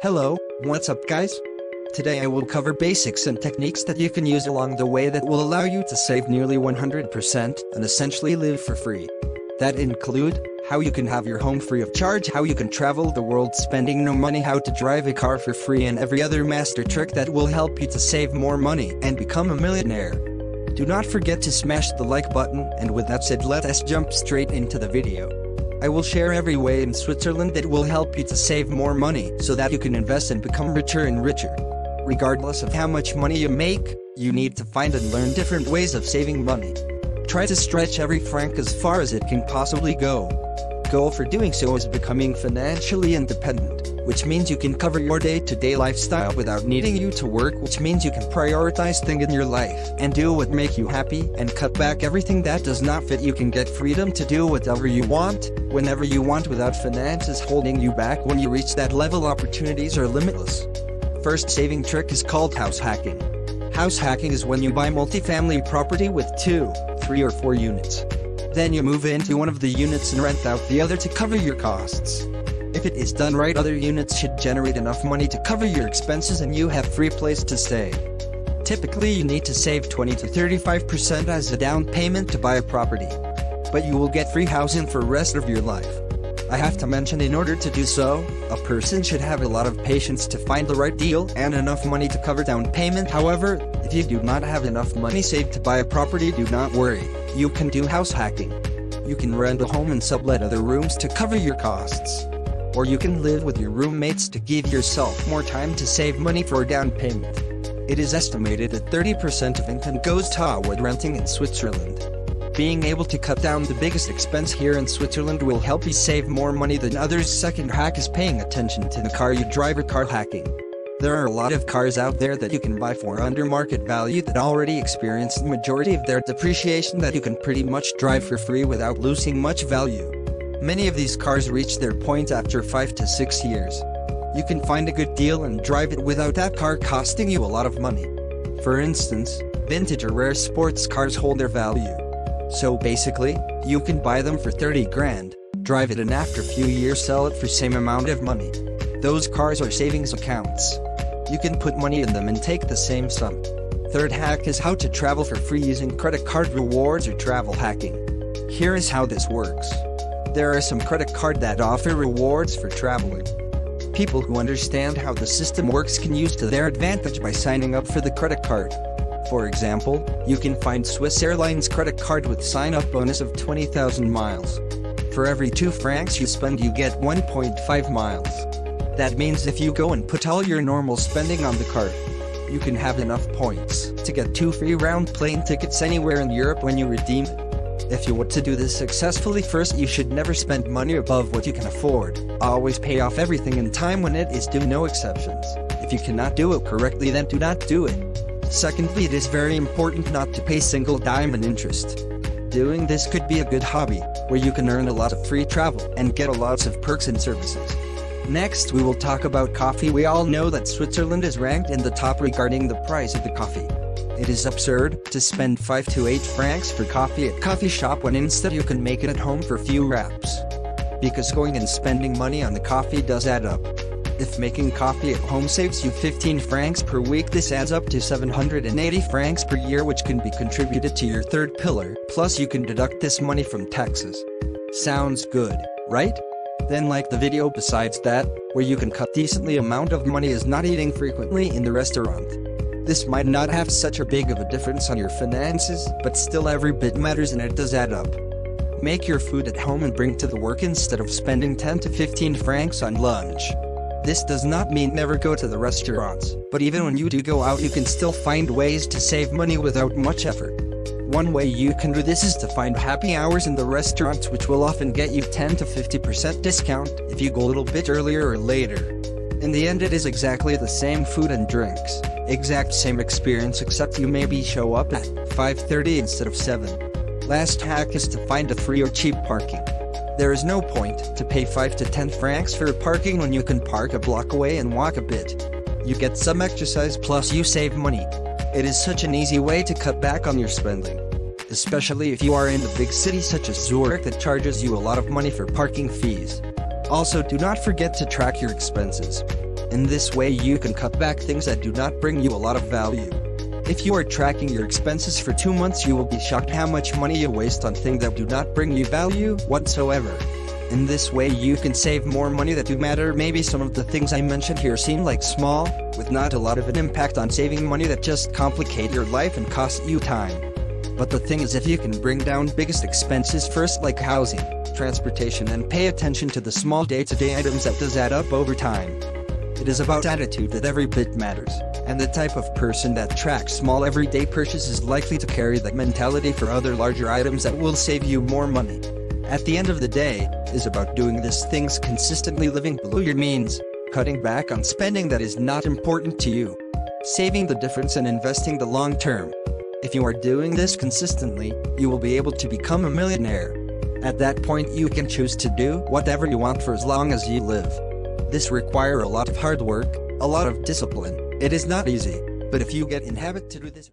Hello, what's up guys? Today I will cover basics and techniques that you can use along the way that will allow you to save nearly 100% and essentially live for free. That include how you can have your home free of charge, how you can travel the world spending no money, how to drive a car for free, and every other master trick that will help you to save more money and become a millionaire. Do not forget to smash the like button, and with that said, let us jump straight into the video. I will share every way in Switzerland that will help you to save more money so that you can invest and become richer and richer. Regardless of how much money you make, you need to find and learn different ways of saving money. Try to stretch every franc as far as it can possibly go. Goal for doing so is becoming financially independent, which means you can cover your day-to-day lifestyle without needing you to work, which means you can prioritize things in your life and do what make you happy and cut back everything that does not fit. You can get freedom to do whatever you want, whenever you want, without finances holding you back. When you reach that level, opportunities are limitless. First saving trick is called house hacking. House hacking is when you buy multifamily property with 2, 3 or 4 units. Then you move into one of the units and rent out the other to cover your costs. If it is done right, other units should generate enough money to cover your expenses and you have free place to stay. Typically you need to save 20 to 35% as a down payment to buy a property. But you will get free housing for the rest of your life. I have to mention, in order to do so, a person should have a lot of patience to find the right deal and enough money to cover down payment. However, if you do not have enough money saved to buy a property, do not worry. You can do house hacking. You can rent a home and sublet other rooms to cover your costs. Or you can live with your roommates to give yourself more time to save money for a down payment. It is estimated that 30% of income goes toward renting in Switzerland. Being able to cut down the biggest expense here in Switzerland will help you save more money than others. Second hack is paying attention to the car you drive, or car hacking. There are a lot of cars out there that you can buy for under market value that already experienced the majority of their depreciation, that you can pretty much drive for free without losing much value. Many of these cars reach their point after 5 to 6 years. You can find a good deal and drive it without that car costing you a lot of money. For instance, vintage or rare sports cars hold their value. So basically, you can buy them for 30 grand, drive it, and after a few years sell it for same amount of money. Those cars are savings accounts. You can put money in them and take the same sum. Third hack is how to travel for free using credit card rewards or travel hacking. Here is how this works. There are some credit cards that offer rewards for traveling. People who understand how the system works can use to their advantage by signing up for the credit card. For example, you can find Swiss Airlines credit card with sign-up bonus of 20,000 miles. For every 2 francs you spend, you get 1.5 miles. That means if you go and put all your normal spending on the card, you can have enough points to get 2 free round plane tickets anywhere in Europe when you redeem it. If you want to do this successfully, first you should never spend money above what you can afford. Always pay off everything in time when it is due, no exceptions. If you cannot do it correctly, then do not do it. Secondly, it is very important not to pay single dime in interest. Doing this could be a good hobby, where you can earn a lot of free travel and get lots of perks and services. Next, we will talk about coffee. We all know that Switzerland is ranked in the top regarding the price of the coffee. It is absurd to spend 5 to 8 francs for coffee at coffee shop when instead you can make it at home for few wraps. Because going and spending money on the coffee does add up. If making coffee at home saves you 15 francs per week, this adds up to 780 francs per year, which can be contributed to your third pillar. Plus you can deduct this money from taxes. Sounds good, right? Then like the video. Besides that, where you can cut decently amount of money is not eating frequently in the restaurant. This might not have such a big of a difference on your finances, but still every bit matters and it does add up. Make your food at home and bring to the work instead of spending 10 to 15 francs on lunch. This does not mean never go to the restaurants, but even when you do go out, you can still find ways to save money without much effort. One way you can do this is to find happy hours in the restaurants, which will often get you 10 to 50% discount if you go a little bit earlier or later. In the end, it is exactly the same food and drinks, exact same experience, except you maybe show up at 5:30 instead of 7. Last hack is to find a free or cheap parking. There is no point to pay 5 to 10 francs for parking when you can park a block away and walk a bit. You get some exercise, plus you save money. It is such an easy way to cut back on your spending. Especially if you are in a big city such as Zurich that charges you a lot of money for parking fees. Also, do not forget to track your expenses. In this way you can cut back things that do not bring you a lot of value. If you are tracking your expenses for 2 months, you will be shocked how much money you waste on things that do not bring you value whatsoever. In this way you can save more money that do matter. Maybe some of the things I mentioned here seem like small, with not a lot of an impact on saving money, that just complicate your life and cost you time. But the thing is, if you can bring down biggest expenses first, like housing, transportation, and pay attention to the small day-to-day items, that does add up over time. It is about attitude that every bit matters, and the type of person that tracks small everyday purchases is likely to carry that mentality for other larger items that will save you more money. At the end of the day, is about doing these things consistently, living below your means, cutting back on spending that is not important to you, saving the difference and investing the long term. If you are doing this consistently, you will be able to become a millionaire. At that point you can choose to do whatever you want for as long as you live. This requires a lot of hard work, a lot of discipline. It is not easy, but if you get in habit to do this